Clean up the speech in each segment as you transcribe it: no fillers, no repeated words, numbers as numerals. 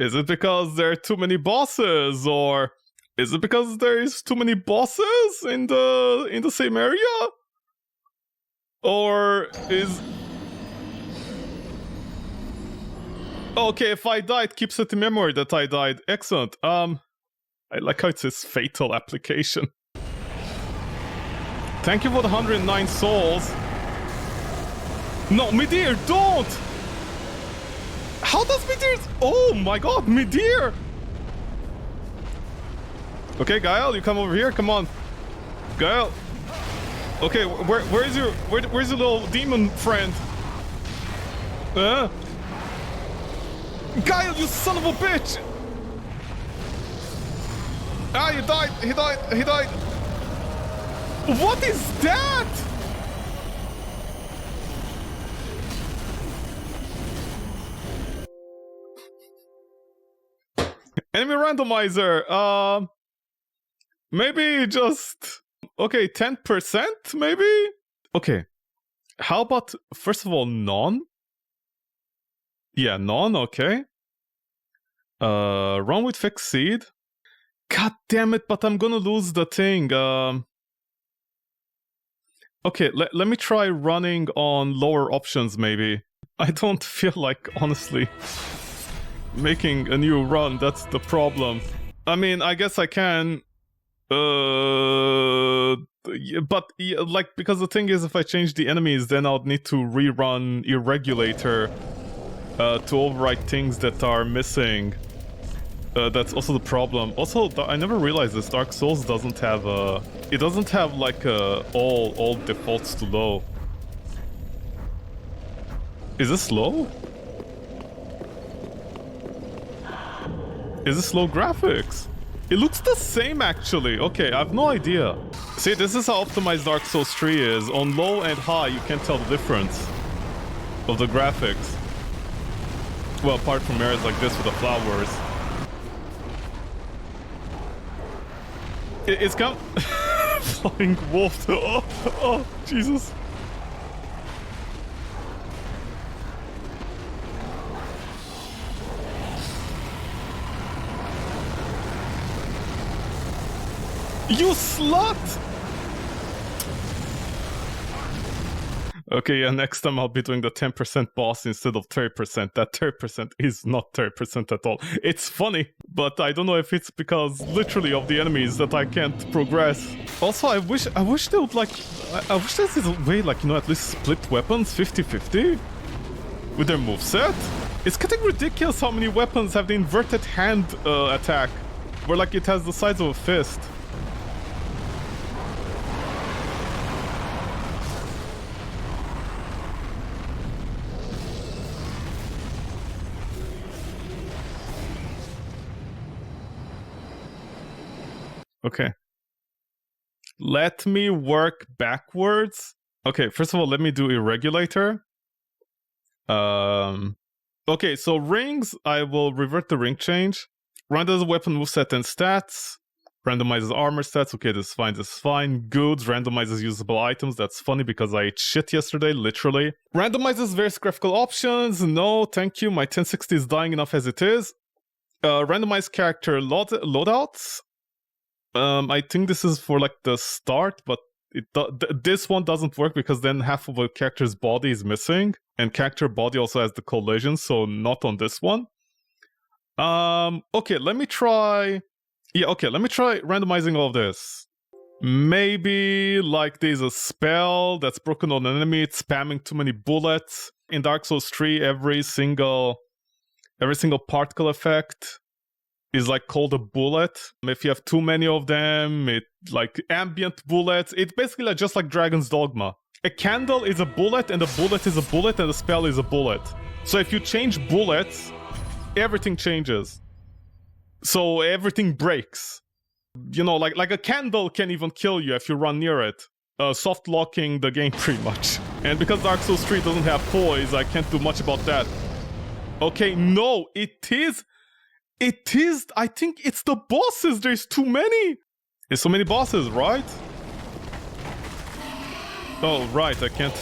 Is it because there are too many bosses, or is it because there is too many bosses in the same area? Or is... Okay, if I die, it keeps it in memory that I died. Excellent. I like how it says fatal application. Thank you for the 109 souls. No, Midir, don't! How does Midir... Oh my god, Midir! Okay, Gael, you come over here, come on. Gael. Okay, where's your little demon friend? Gael, you son of a bitch! Ah, you died, he died. What is that? Enemy randomizer, maybe just... Okay, 10% maybe? Okay, how about, first of all, none? Yeah, none, okay. Run with fixed seed. God damn it, but I'm gonna lose the thing. Okay, let me try running on lower options maybe. I don't feel like, honestly, making a new run, that's the problem. I mean, I guess I can... yeah, but yeah, like, because the thing is, if I change the enemies, then I'll need to rerun Irregulator to overwrite things that are missing. That's also the problem. Also, I never realized this. Dark Souls doesn't have it doesn't have like all defaults to low. Is this low? Is this low graphics? It looks the same actually. Okay, I have no idea. See, this is how optimized Dark Souls 3 is. On low and high, you can't tell the difference of the graphics. Well, apart from areas like this with the flowers. It's come... Flying wolf. Oh, Jesus. You slut! Okay, yeah, next time I'll be doing the 10% boss instead of 30%. That 30% is not 30% at all. It's funny, but I don't know if it's because literally of the enemies that I can't progress. Also, I wish they would like... I wish there's a way, like, you know, at least split weapons 50-50 with their moveset. It's getting ridiculous how many weapons have the inverted hand attack, where like it has the size of a fist. Okay. Let me work backwards. Okay, first of all, let me do Irregulator. Okay, so rings, I will revert the ring change. Renders weapon moveset and stats. Randomizes armor stats. Okay, this is fine, this is fine. Goods, randomizes usable items. That's funny because I ate shit yesterday, literally. Randomizes various graphical options. No, thank you. My 1060 is dying enough as it is. Randomize character loadouts. I think this is for like the start, but this one doesn't work because then half of a character's body is missing, and character body also has the collision, so not on this one. Okay, let me try... Yeah, okay, let me try randomizing all of this. Maybe like there's a spell that's broken on an enemy, it's spamming too many bullets. In Dark Souls 3, every single particle effect is like called a bullet. If you have too many of them, it like ambient bullets. It's basically like, just like Dragon's Dogma. A candle is a bullet, and a bullet is a bullet, and a spell is a bullet. So if you change bullets, everything changes. So everything breaks. You know, like a candle can even kill you if you run near it. Soft locking the game pretty much. And because Dark Souls 3 doesn't have poise, I can't do much about that. Okay, no, it is, I think it's the bosses, there's too many. There's so many bosses, right? Oh, right, I can't.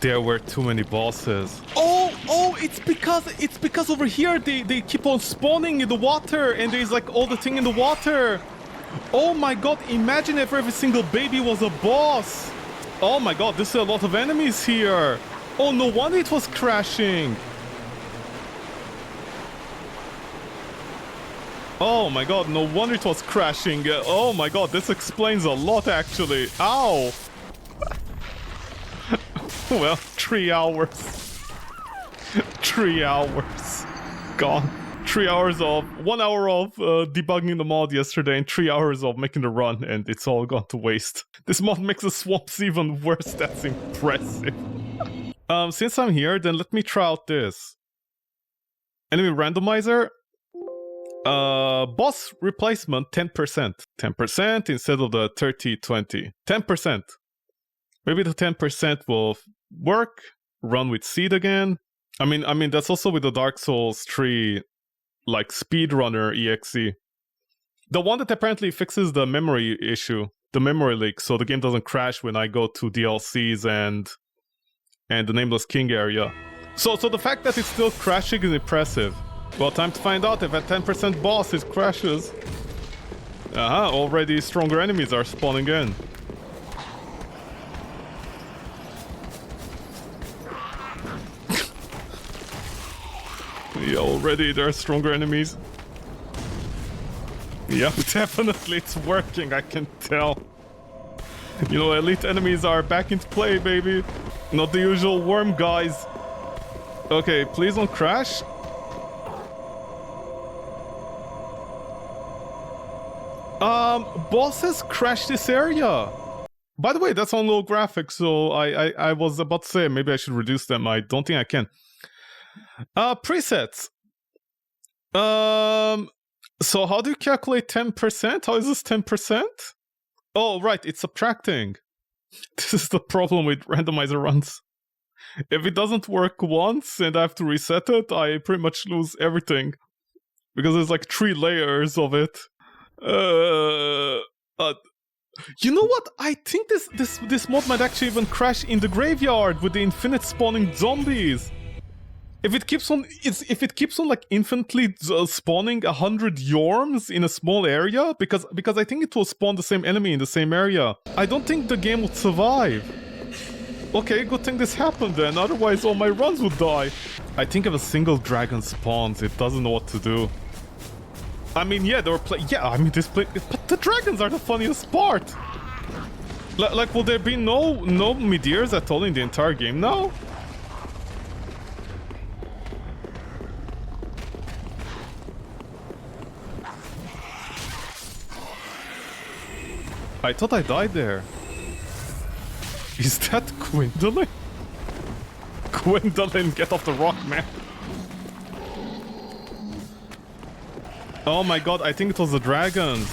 There were too many bosses. Oh, it's because over here they keep on spawning in the water and there's like all the thing in the water. Oh my god, imagine if every single baby was a boss. Oh my god, there's a lot of enemies here. Oh, no wonder it was crashing. Oh my god, no wonder it was crashing. Oh my god, this explains a lot actually. Ow. Well, 3 hours. 3 hours. Gone. 3 hours of... 1 hour of debugging the mod yesterday and 3 hours of making the run, and it's all gone to waste. This mod makes the swamps even worse. That's impressive. Since I'm here, then let me try out this. Enemy randomizer. Boss replacement 10%. 10% instead of the 30-20. 10%. Maybe the 10% will work. Run with seed again. I mean that's also with the Dark Souls 3 like speedrunner exe. The one that apparently fixes the memory issue, the memory leak, so the game doesn't crash when I go to DLCs and the Nameless King area. So the fact that it's still crashing is impressive. Well, time to find out if at 10% boss it crashes. Already stronger enemies are spawning in. Yeah, already there are stronger enemies. Yep, definitely it's working, I can tell. You know, elite enemies are back into play, baby. Not the usual worm guys. Okay, please don't crash. Bosses crash this area. By the way, that's on low graphics, so I was about to say maybe I should reduce them. I don't think I can. Presets. So how do you calculate 10%? How is this 10%? Oh, right, it's subtracting. This is the problem with randomizer runs. If it doesn't work once and I have to reset it, I pretty much lose everything. Because there's like 3 layers of it. You know what? I think this mod might actually even crash in the graveyard with the infinite spawning zombies. If it keeps on, like infinitely spawning 100 Yorms in a small area, because I think it will spawn the same enemy in the same area. I don't think the game would survive. Okay, good thing this happened then. Otherwise, all my runs would die. I think if a single dragon spawns, it doesn't know what to do. I mean, yeah, but the dragons are the funniest part. Like, will there be no Midirs at all in the entire game now? I thought I died there. Is that Gwendolyn? Gwendolyn, get off the rock, man. Oh my god, I think it was the dragons.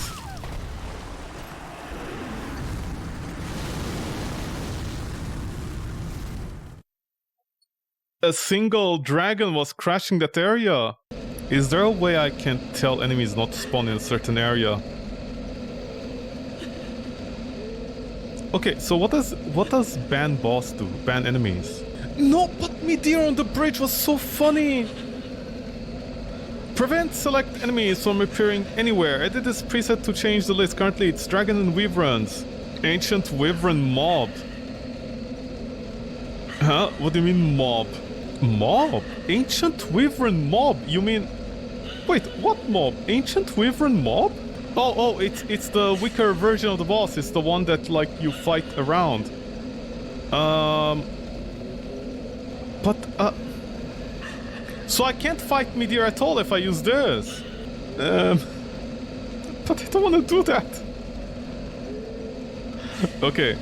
A single dragon was crashing that area. Is there a way I can tell enemies not to spawn in a certain area? Okay, so what does ban boss do? Ban enemies? No, but Midir on the bridge was so funny! Prevent select enemies from appearing anywhere. I did this preset to change the list. Currently it's Dragon and Wyverns. Ancient Wyvern Mob. Huh? What do you mean mob? Mob? Ancient Wyvern Mob? You mean... Wait, what mob? Ancient Wyvern Mob? Oh, it's the weaker version of the boss. It's the one that, like, you fight around. So I can't fight Midir at all if I use this. But I don't want to do that. Okay.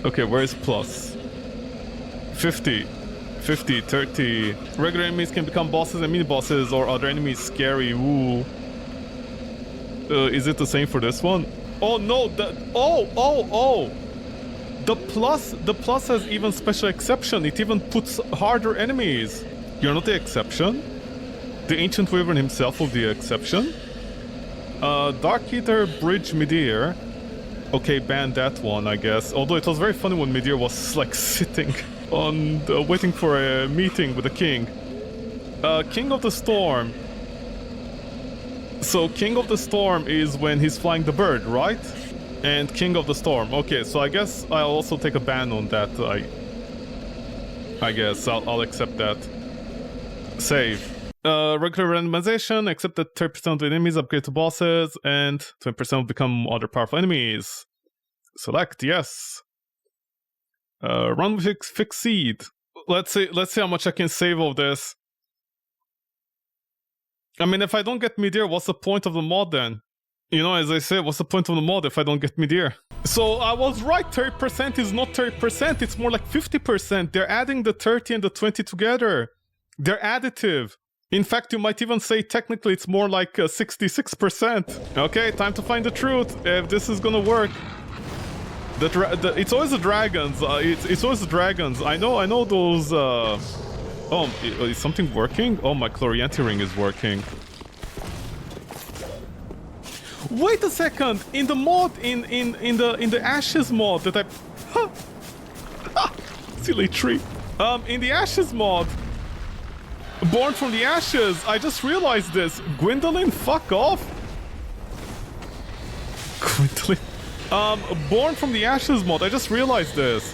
Okay, where is plus? 50. 50, 30. Regular enemies can become bosses and mini-bosses, or other enemies scary. Ooh. Is it the same for this one? Oh no, oh! The plus has even special exception. It even puts harder enemies. You're not the exception. The Ancient Wyvern himself will be the exception. Dark Eater Bridge Midir. Okay, ban that one, I guess. Although it was very funny when Midir was like sitting on waiting for a meeting with the king. King of the Storm. So King of the Storm is when he's flying the bird, right? And King of the Storm. Okay, so I guess I'll also take a ban on that. I guess I'll accept that. Save. Regular randomization, except that 30% of the enemies upgrade to bosses and 20% will become other powerful enemies. Select yes. Run with fixed seed. Let's see how much I can save of this. I mean, if I don't get Midir, what's the point of the mod then? You know, as I said, what's the point of the mod if I don't get Midir? So I was right, 30% is not 30%, it's more like 50%. They're adding the 30 and the 20 together. They're additive. In fact, you might even say technically it's more like 66%. Okay, time to find the truth, if this is gonna work. It's always the dragons, it's always the dragons. I know those, Oh, is something working? Oh, my Chlorianti ring is working. Wait a second! In the mod, in the Ashes mod that I... Silly tree. In the Ashes mod, Born from the Ashes, I just realized this. Gwendolyn, fuck off! Gwendolyn. Born from the Ashes mod, I just realized this.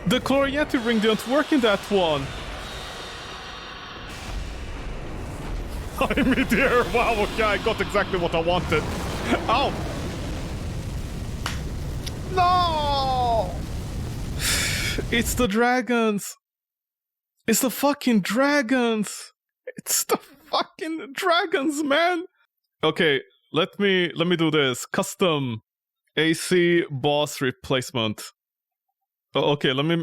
The Chlorianti ring didn't work in that one. I'm here. Wow, okay, I got exactly what I wanted. Ow! No! It's the dragons. It's the fucking dragons. It's the fucking dragons, man. Okay, let me do this. Custom AC boss replacement. Oh, okay, let me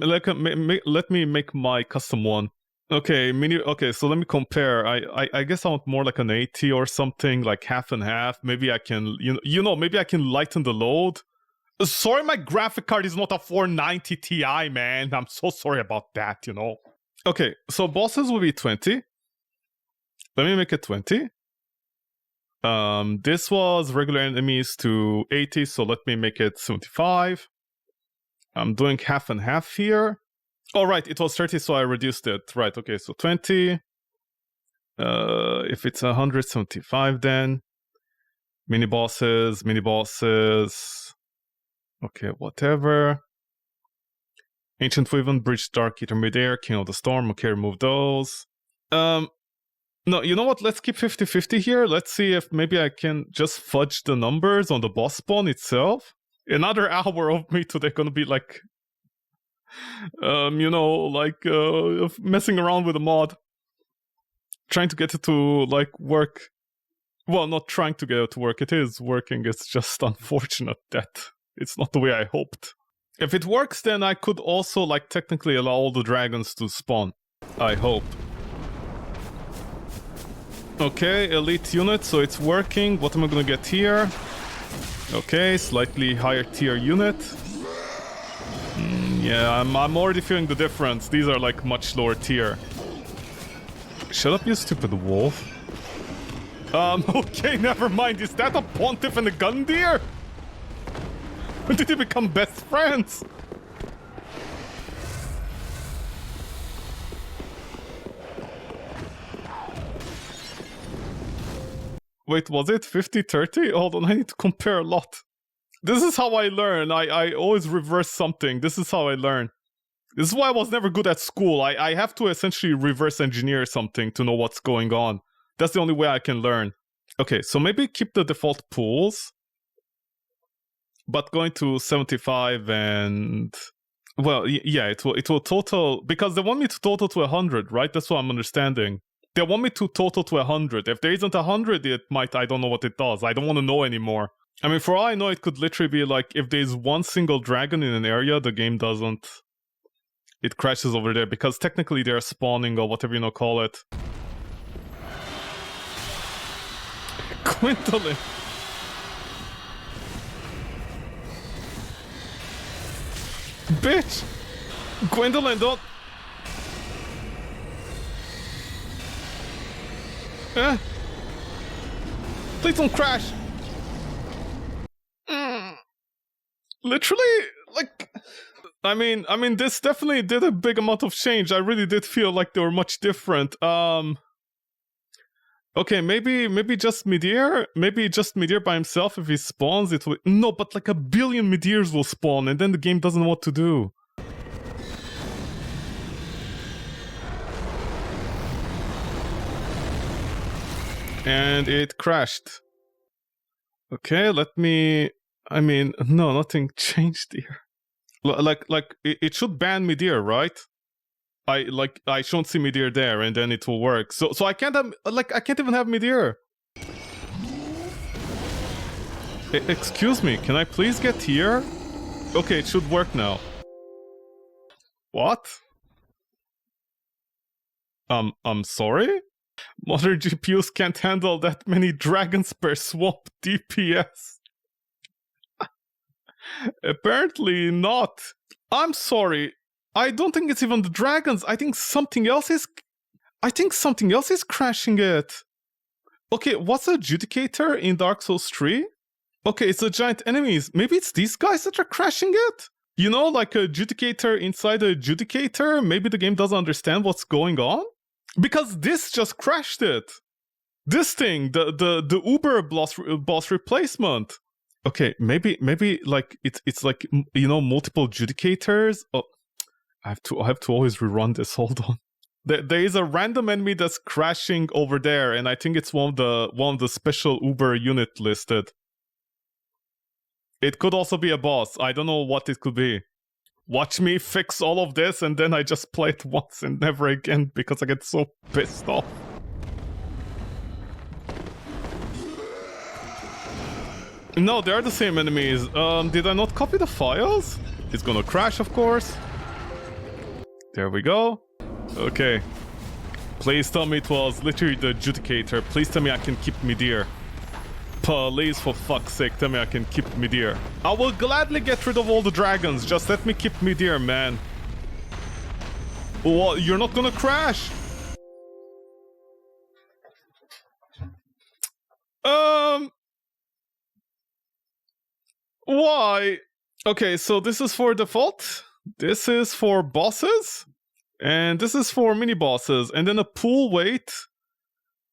make my custom one. Okay, okay, so let me compare. I guess I want more like an 80 or something, like half and half. Maybe I can, maybe I can lighten the load. Sorry, my graphic card is not a 490 Ti, man. I'm so sorry about that, Okay, so bosses will be 20. Let me make it 20. This was regular enemies to 80, so let me make it 75. I'm doing half and half here. Oh, right, it was 30, so I reduced it. Right, okay, so 20. If it's 175 then. Mini-bosses. Okay, whatever. Ancient Wyvern, Bridge Dark Eater Midair, King of the Storm. Okay, remove those. No, you know what? Let's keep 50-50 here. Let's see if maybe I can just fudge the numbers on the boss spawn itself. Another hour of me today gonna be like... messing around with the mod. Trying to get it to, work. Well, not trying to get it to work. It is working. It's just unfortunate that it's not the way I hoped. If it works, then I could also, technically allow all the dragons to spawn. I hope. Okay, elite unit, so it's working. What am I gonna get here? Okay, slightly higher tier unit. Yeah, I'm already feeling the difference. These are, much lower tier. Shut up, you stupid wolf. Okay, never mind. Is that a Pontiff and a Gundyr? When did they become best friends? Wait, was it 50-30? Hold on, I need to compare a lot. This is how I learn. I always reverse something. This is how I learn. This is why I was never good at school. I have to essentially reverse engineer something to know what's going on. That's the only way I can learn. Okay, so maybe keep the default pools. But going to 75 and... Well, yeah, it will total... Because they want me to total to 100, right? That's what I'm understanding. They want me to total to 100. If there isn't 100, it might... I don't know what it does. I don't want to know anymore. I mean, for all I know, it could literally be if there's one single dragon in an area, the game doesn't... It crashes over there, because technically they're spawning, or whatever you call it. Gwendolyn! Bitch! Gwendolyn, don't... Please don't crash! Literally, like... I mean, this definitely did a big amount of change. I really did feel like they were much different. Okay, maybe just Midir? Maybe just Midir by himself, if he spawns, it will... No, but like 1 billion Midirs will spawn, and then the game doesn't know what to do. And it crashed. Okay, let me... I mean, no, nothing changed here. It should ban Midir, right? I shouldn't see Midir there, and then it will work. So I can't have... Like, I can't even have Midir. Excuse me, can I please get here? Okay, it should work now. What? I'm sorry? Modern GPUs can't handle that many dragons per swap DPS. Apparently not. I'm sorry. I don't think it's even the dragons. I think something else is crashing it. Okay, what's the adjudicator in Dark Souls 3? Okay, it's the giant enemies. Maybe it's these guys that are crashing it? You know, like a adjudicator inside a adjudicator? Maybe the game doesn't understand what's going on? Because this just crashed it. This thing, the Uber boss replacement. Okay, maybe like it's like, you know, multiple adjudicators. Oh, I have to always rerun this. Hold on. There is a random enemy that's crashing over there, and I think it's one of the special Uber unit listed. It could also be a boss. I don't know what it could be. Watch me fix all of this, and then I just play it once and never again because I get so pissed off. No, they are the same enemies. Did I not copy the files? It's gonna crash, of course. There we go. Okay. Please tell me it was literally the adjudicator. Please tell me I can keep Midir. Please, for fuck's sake, tell me I can keep Midir. I will gladly get rid of all the dragons. Just let me keep Midir, man. Well, you're not gonna crash. Why? Okay, so this is for default. This is for bosses. And this is for mini bosses. And then a pool weight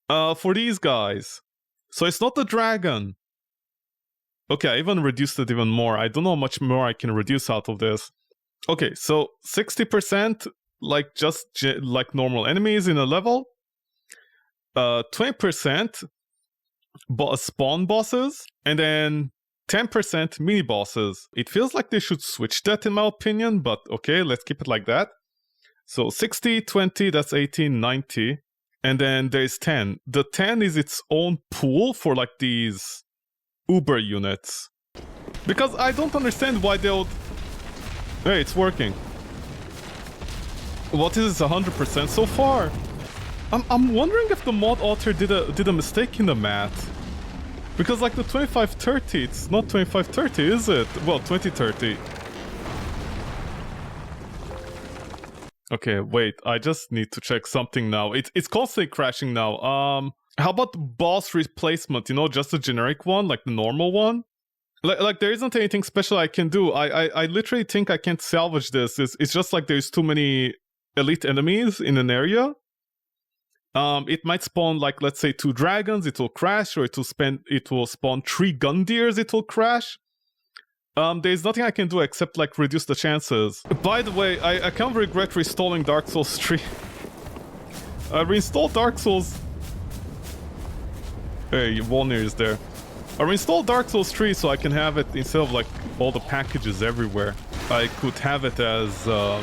for these guys. So it's not the dragon. Okay, I even reduced it even more. I don't know how much more I can reduce out of this. Okay, so 60% like just like normal enemies in a level. 20% spawn bosses. And then 10% mini bosses. It feels like they should switch that in my opinion, but okay, let's keep it like that. So 60, 20, that's 18, 90. And then there's 10. The 10 is its own pool for like these Uber units. Because I don't understand why they would... Hey, it's working. What is this, 100% so far? I'm wondering if the mod author did a mistake in the math. Because like the 2530, it's not 2530, is it? Well, 2030. Okay, wait, I just need to check something now. It's constantly crashing now. How about the boss replacement? You know, just a generic one, like the normal one? Like there isn't anything special I can do. I literally think I can't salvage this. It's just like there's too many elite enemies in an area. It might spawn like, let's say 2 dragons, it will crash, or it will spawn 3 Gundyrs, it will crash. There's nothing I can do except like reduce the chances. By the way, I can't regret reinstalling Dark Souls 3. I reinstalled Dark Souls... Hey, Volnir is there. I reinstalled Dark Souls 3 so I can have it instead of like all the packages everywhere. I could have it as the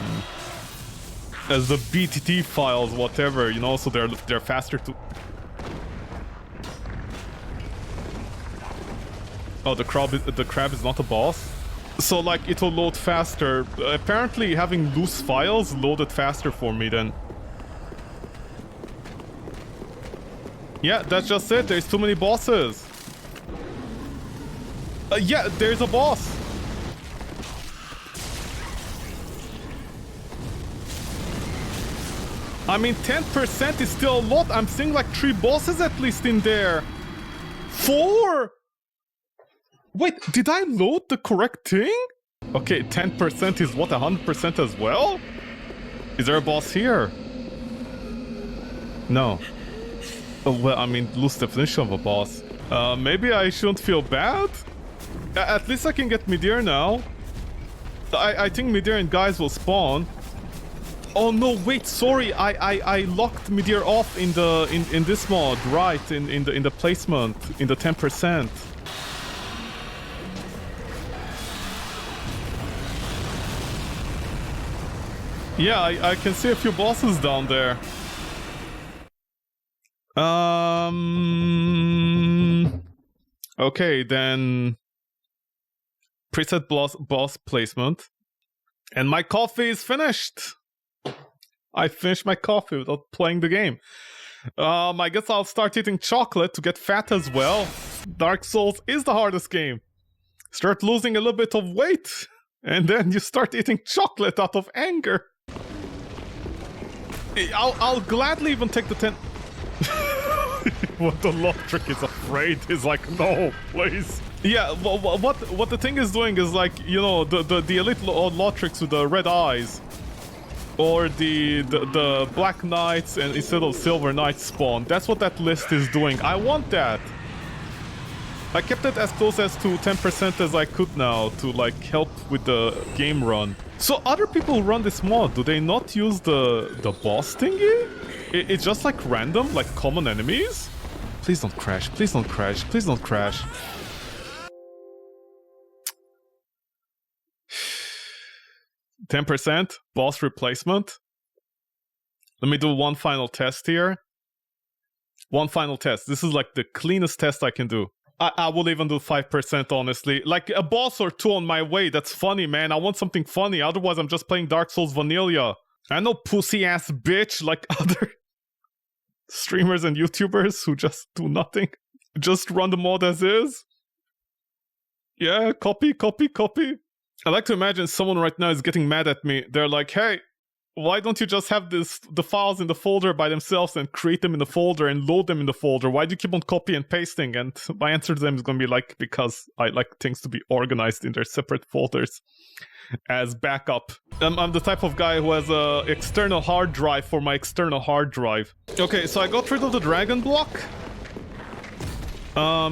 BTT files, whatever, you know, so they're faster to... Oh, the crab is not a boss? So, like, it will load faster. Apparently, having loose files loaded faster for me then. Yeah, that's just it. There's too many bosses. Yeah, there's a boss. I mean, 10% is still a lot. I'm seeing like 3 bosses at least in there. 4? Wait, did I load the correct thing? Okay, 10% is what, 100% as well? Is there a boss here? No. Oh, well, I mean, loose definition of a boss. Maybe I shouldn't feel bad? At least I can get Midir now. I think Midir and guys will spawn. Oh no, wait, sorry, I locked Midir off in this mod, right? In the placement, in the 10%. Yeah, I can see a few bosses down there. Okay, then preset boss placement. And my coffee is finished. I finished my coffee without playing the game. I guess I'll start eating chocolate to get fat as well. Dark Souls is the hardest game. Start losing a little bit of weight, and then you start eating chocolate out of anger. I'll gladly even take the 10... What the Lotric is afraid is like, no, please. Yeah, what the thing is doing is like, you know, the elite Lotrics with the red eyes, or the Black Knights and instead of Silver Knights spawn. That's what that list is doing. I want that. I kept it as close as to 10% as I could now to like help with the game run. So other people who run this mod, do they not use the boss thingy? It's just like random, like common enemies? Please don't crash, please don't crash, please don't crash. 10% boss replacement. Let me do one final test here. One final test. This is like the cleanest test I can do. I will even do 5%, honestly. Like a boss or two on my way. That's funny, man. I want something funny. Otherwise, I'm just playing Dark Souls Vanilla. I know pussy-ass bitch like other streamers and YouTubers who just do nothing. Just run the mod as is. Yeah, copy, copy, copy. I like to imagine someone right now is getting mad at me. They're like, hey, why don't you just have the files in the folder by themselves and create them in the folder and load them in the folder? Why do you keep on copy and pasting? And my answer to them is going to be like, because I like things to be organized in their separate folders as backup. I'm the type of guy who has a external hard drive for my external hard drive. Okay, so I got rid of the dragon block.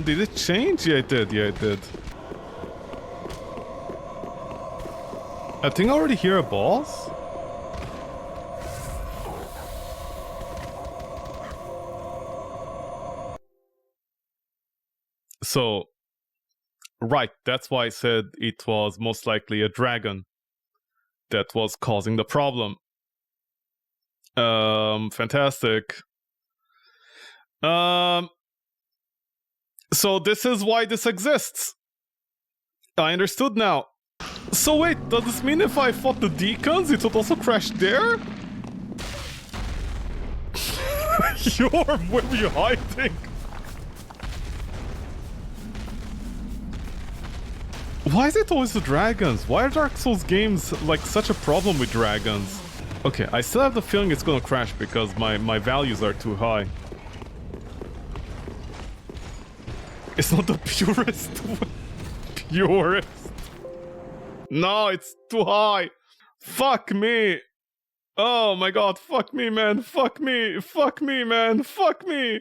Did it change? Yeah, it did. Yeah, it did. I think I already hear a boss. So, right, that's why I said it was most likely a dragon that was causing the problem. Fantastic. So this is why this exists. I understood now. So wait, does this mean if I fought the deacons, it would also crash there? Where are you hiding? Why is it always the dragons? Why are Dark Souls games like such a problem with dragons? Okay, I still have the feeling it's gonna crash because my values are too high. It's not the purest. Purest. No, it's too high. Fuck me. Oh my god, fuck me, man. Fuck me. Fuck me, man. Fuck me.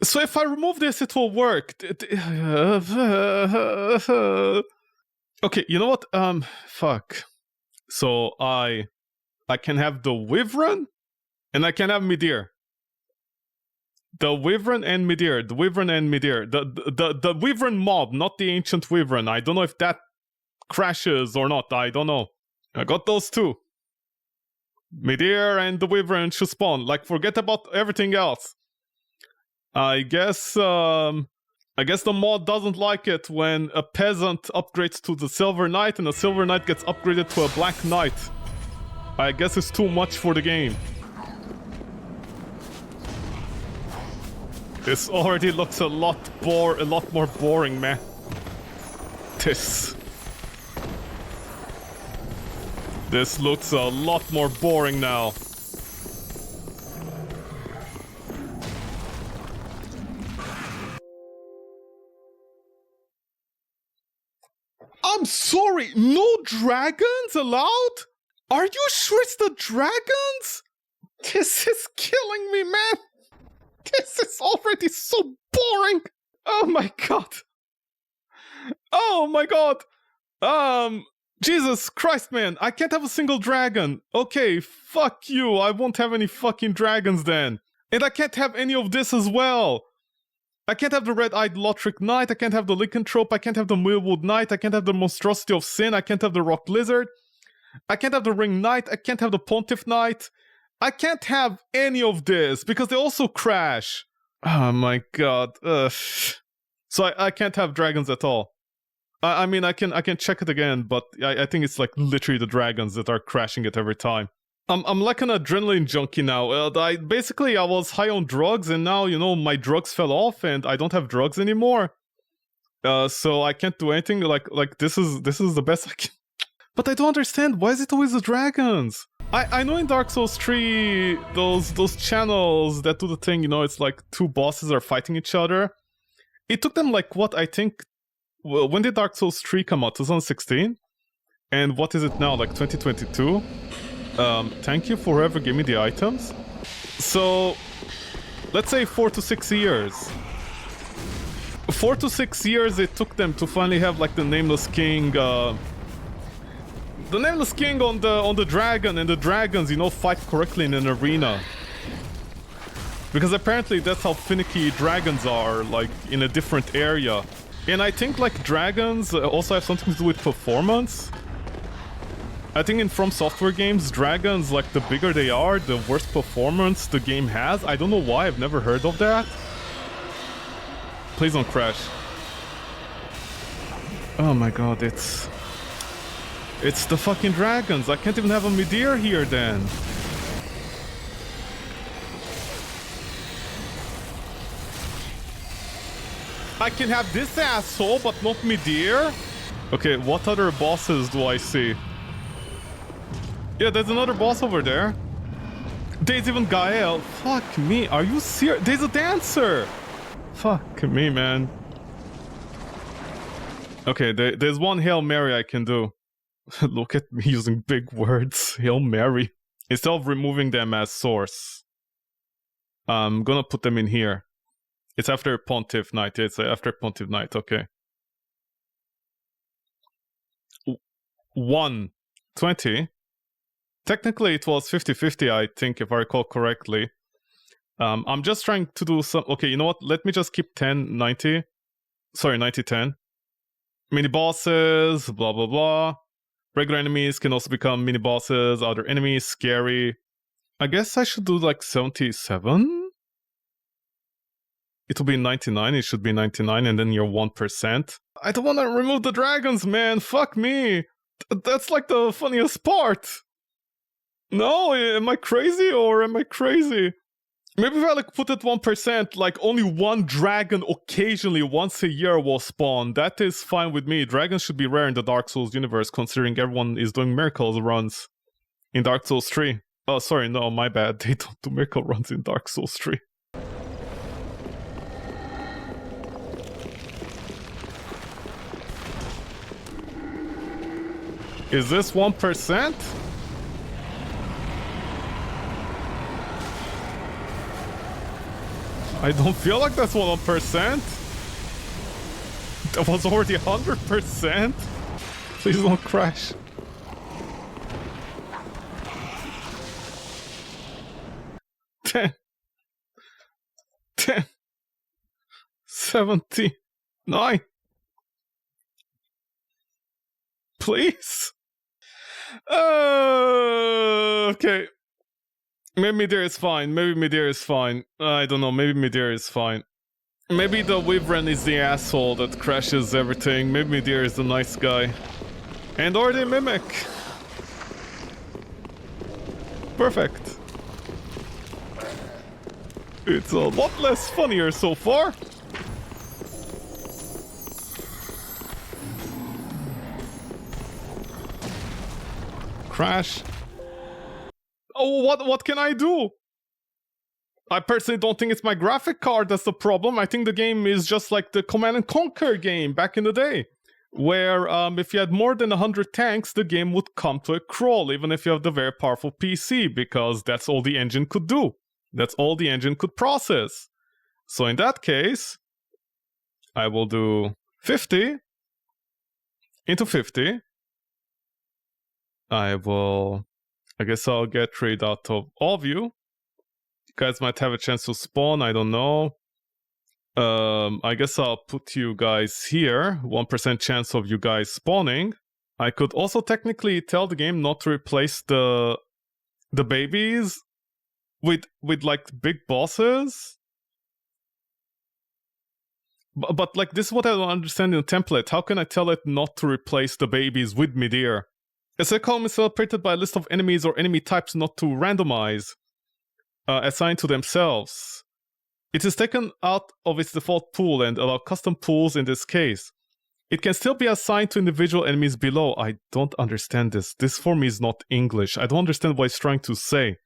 So if I remove this, it will work. Okay, you know what? Fuck. So I can have the Wyvern and I can have Midir. The Wyvern and Midir. The Wyvern and Midir. The Wyvern mob, not the Ancient Wyvern. I don't know if that crashes or not. I don't know. I got those two. Midir and the Wyvern should spawn. Like, forget about everything else. I guess the mod doesn't like it when a peasant upgrades to the Silver Knight and a Silver Knight gets upgraded to a Black Knight. I guess it's too much for the game. This already looks a lot more boring, man. This looks a lot more boring now. I'm sorry, no dragons allowed? Are you sure it's the dragons? This is killing me, man. This is already so boring. Oh my god. Oh my god. Jesus Christ, man. I can't have a single dragon. Okay, fuck you. I won't have any fucking dragons then. And I can't have any of this as well. I can't have the Red-Eyed Lothric Knight. I can't have the Lycanthrope. I can't have the Millwood Knight. I can't have the Monstrosity of Sin. I can't have the Rock Lizard. I can't have the Ring Knight. I can't have the Pontiff Knight. I can't have any of this because they also crash. Oh my god. Ugh. So I can't have dragons at all. I mean, I can check it again, but I think it's like literally the dragons that are crashing it every time. I'm like an adrenaline junkie now. I was high on drugs, and now, you know, my drugs fell off, and I don't have drugs anymore. So I can't do anything. Like this is the best I can. But I don't understand. Why is it always the dragons? I know in Dark Souls 3, those channels that do the thing, you know, it's like two bosses are fighting each other. It took them like, what, I think, well, when did Dark Souls 3 come out? 2016? And what is it now, like 2022? Thank you for whoever gave me the items. So, let's say 4 to 6 years. 4 to 6 years it took them to finally have like the Nameless King, the Nameless King on the dragon, and the dragons, you know, fight correctly in an arena. Because apparently that's how finicky dragons are, like, in a different area. And I think, like, dragons also have something to do with performance. I think in From Software games, dragons, like, the bigger they are, the worse performance the game has. I don't know why, I've never heard of that. Please don't crash. Oh my god, it's the fucking dragons. I can't even have a Midir here then. I can have this asshole, but not Midir? Okay, what other bosses do I see? Yeah, there's another boss over there. There's even Gael. Fuck me, are you serious? There's a dancer! Fuck me, man. Okay, there's one Hail Mary I can do. Look at me using big words. Hail Mary. Instead of removing them as source, I'm gonna put them in here. It's after Pontiff Knight. It's after Pontiff Knight, okay. 120. Technically it was 50-50, I think, if I recall correctly. I'm just trying to do some... Okay, you know what? Let me just keep 10-90. Sorry, 90-10. Mini-bosses, blah blah blah. Regular enemies can also become mini-bosses. Other enemies, scary. I guess I should do like 77? It'll be 99, it should be 99, and then you're 1%. I don't want to remove the dragons, man! Fuck me! That's like the funniest part! No, am I crazy or am I crazy? Maybe if I like put it 1%, like only one dragon occasionally once a year will spawn. That is fine with me. Dragons should be rare in the Dark Souls universe, considering everyone is doing miracles runs in Dark Souls 3. Oh, sorry, no, my bad. They don't do miracle runs in Dark Souls 3. Is this 1%? I don't feel like that's 1%. That was already 100%. Please don't crash. Ten. 79. Please. Okay. Maybe Midir is fine. Maybe Midir is fine. I don't know. Maybe Midir is fine. Maybe the Wyvern is the asshole that crashes everything. Maybe Midir is the nice guy. And or the Mimic. Perfect. It's a lot less funnier so far. Crash. Oh, what can I do? I personally don't think it's my graphic card that's the problem. I think the game is just like the Command & Conquer game back in the day, where if you had more than 100 tanks, the game would come to a crawl, even if you have the very powerful PC, because that's all the engine could do. That's all the engine could process. So in that case, I will do 50 into 50. I guess I'll get rid out of all of you. You guys might have a chance to spawn, I don't know. I guess I'll put you guys here. 1% chance of you guys spawning. I could also technically tell the game not to replace the babies with like big bosses. But like, this is what I don't understand in the template. How can I tell it not to replace the babies with midair? A set column is separated by a list of enemies or enemy types not to randomize, assigned to themselves. It is taken out of its default pool and allow custom pools in this case. It can still be assigned to individual enemies below. I don't understand this. This for me is not English. I don't understand what it's trying to say.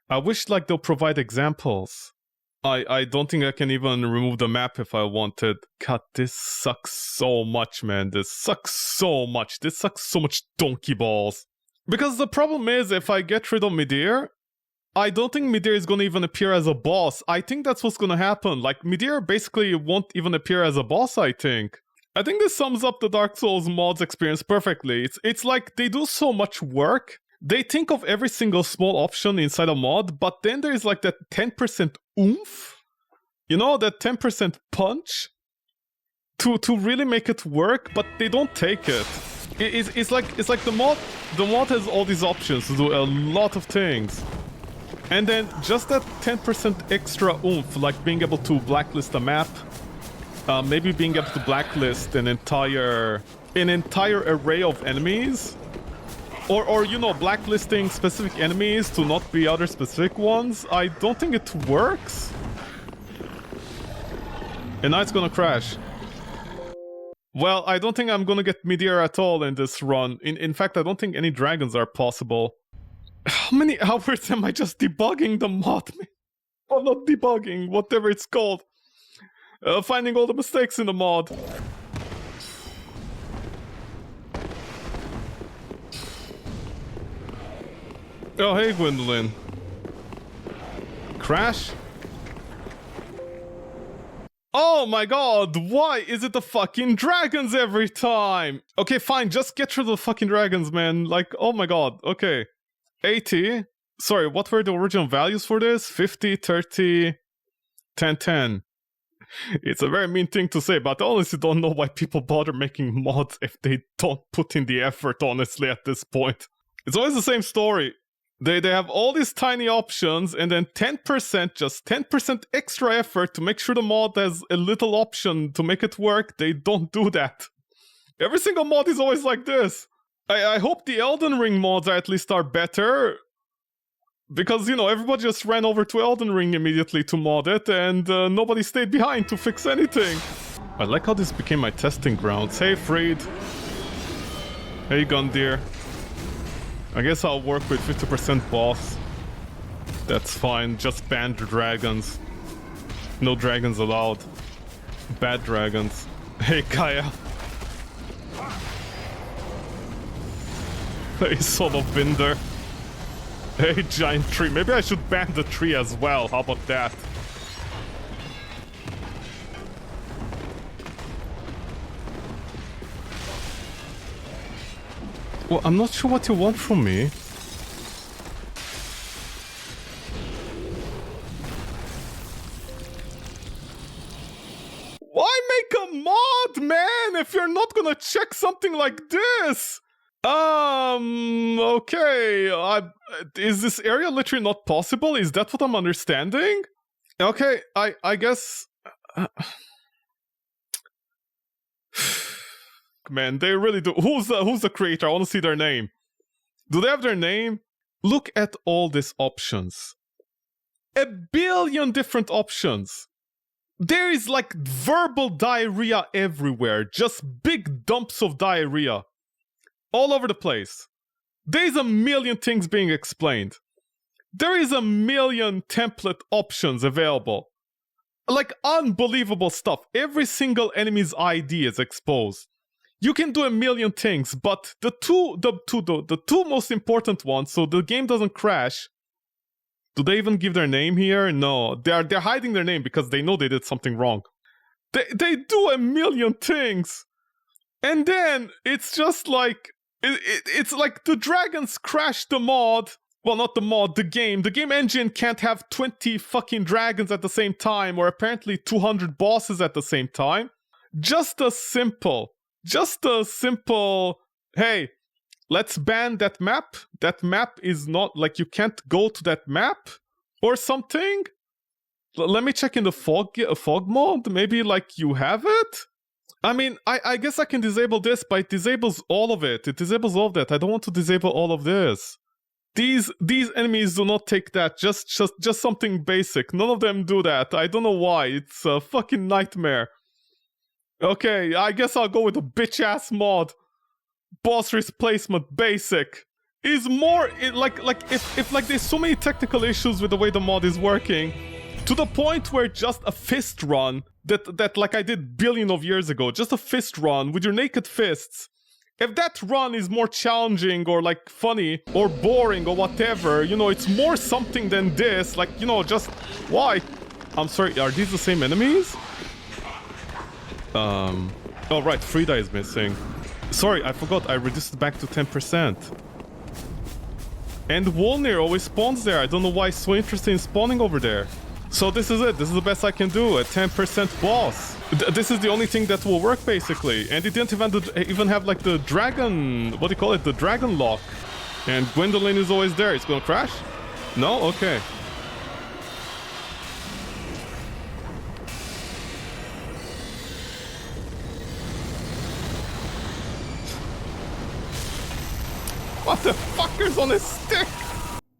I wish like they'll provide examples. I don't think I can even remove the map if I wanted. God, this sucks so much, man. This sucks so much. This sucks so much donkey balls. Because the problem is, if I get rid of midair, I don't think midair is gonna even appear as a boss. I think that's what's gonna happen. Like, midair basically won't even appear as a boss, I think. I think this sums up the Dark Souls mods experience perfectly. It's like they do so much work. They think of every single small option inside a mod, but then there's like that 10% oomph. You know, that 10% punch to really make it work, but they don't take it. It's like the mod has all these options to do a lot of things. And then just that 10% extra oomph, like being able to blacklist a map, maybe being able to blacklist an entire array of enemies, or you know, blacklisting specific enemies to not be other specific ones. I don't think it works. And now it's gonna crash. Well, I don't think I'm gonna get midair at all in this run. In fact, I don't think any dragons are possible. How many hours am I just debugging the mod? Or not debugging, whatever it's called. Finding all the mistakes in the mod. Oh, hey, Gwendolyn. Crash? Oh my god, why is it the fucking dragons every time? Okay, fine, just get rid of the fucking dragons, man. Like, oh my god, okay. 80. Sorry, what were the original values for this? 50, 30, 10, 10. It's a very mean thing to say, but I honestly don't know why people bother making mods if they don't put in the effort, honestly, at this point. It's always the same story. They have all these tiny options, and then 10%, just 10% extra effort to make sure the mod has a little option to make it work. They don't do that. Every single mod is always like this. I hope the Elden Ring mods at least are better. Because, you know, everybody just ran over to Elden Ring immediately to mod it, and nobody stayed behind to fix anything. I like how this became my testing grounds. Hey, Freed. Hey, Gundir. I guess I'll work with 50% boss. That's fine, just ban the dragons. No dragons allowed. Bad dragons. Hey, Kaya. Hey, son of Binder. Hey, giant tree. Maybe I should ban the tree as well. How about that? Well, I'm not sure what you want from me. Why make a mod, man, if you're not gonna check something like this? Okay. Is this area literally not possible? Is that what I'm understanding? Okay, I guess... Man, they really do. Who's the creator? I want to see their name. Do they have their name? Look at all these options. 1 billion different options. There is like verbal diarrhea everywhere. Just big dumps of diarrhea. All over the place. There's 1 million things being explained. There is 1 million template options available. Like unbelievable stuff. Every single enemy's ID is exposed. You can do a million things, but the two most important ones, so the game doesn't crash. Do they even give their name here? No, they're hiding their name because they know they did something wrong. They do a million things, and then it's just like it's like the dragons crash the mod. Well, not the mod, the game. The game engine can't have 20 fucking dragons at the same time, or apparently 200 bosses at the same time. Just a simple, hey, let's ban that map. That map is not, like, you can't go to that map or something. Let me check in the fog mode. Maybe, like, you have it? I mean, I guess I can disable this, but it disables all of it. It disables all of that. I don't want to disable all of this. These enemies do not take that. Just something basic. None of them do that. I don't know why. It's a fucking nightmare. Okay, I guess I'll go with a bitch-ass mod. Boss replacement basic is more like if like there's so many technical issues with the way the mod is working, to the point where just a fist run that like I did billion of years ago, just a fist run with your naked fists. If that run is more challenging or like funny or boring or whatever, you know, it's more something than this. Like, you know, just why? I'm sorry, are these the same enemies? Oh right, Frida is missing. Sorry, I forgot, I reduced it back to 10%. And Wolnir always spawns there. I don't know why it's so interested in spawning over there. So this is it. This is the best I can do. A 10% boss. This is the only thing that will work, basically. And it didn't even have, like, the dragon... What do you call it? The dragon lock. And Gwendolyn is always there. It's gonna crash? No? Okay. What the fucker's on his stick?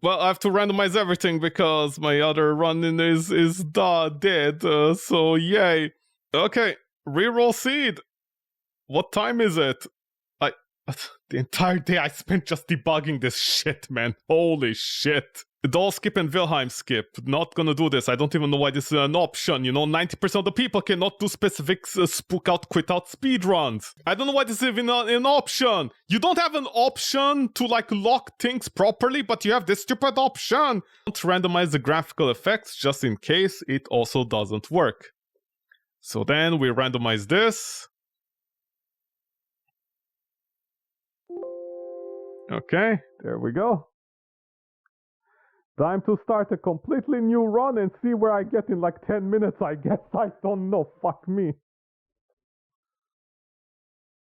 Well, I have to randomize everything because my other run-in is dead, so yay. Okay, reroll seed. What time is it? The entire day I spent just debugging this shit, man. Holy shit. Doll skip and Wilhelm skip. Not gonna do this. I don't even know why this is an option. You know, 90% of the people cannot do specific spook out, quit out speedruns. I don't know why this is even an option. You don't have an option to, like, lock things properly, but you have this stupid option. Don't randomize the graphical effects just in case it also doesn't work. So then we randomize this. Okay, there we go. Time to start a completely new run and see where I get in like 10 minutes, I guess. I don't know, fuck me.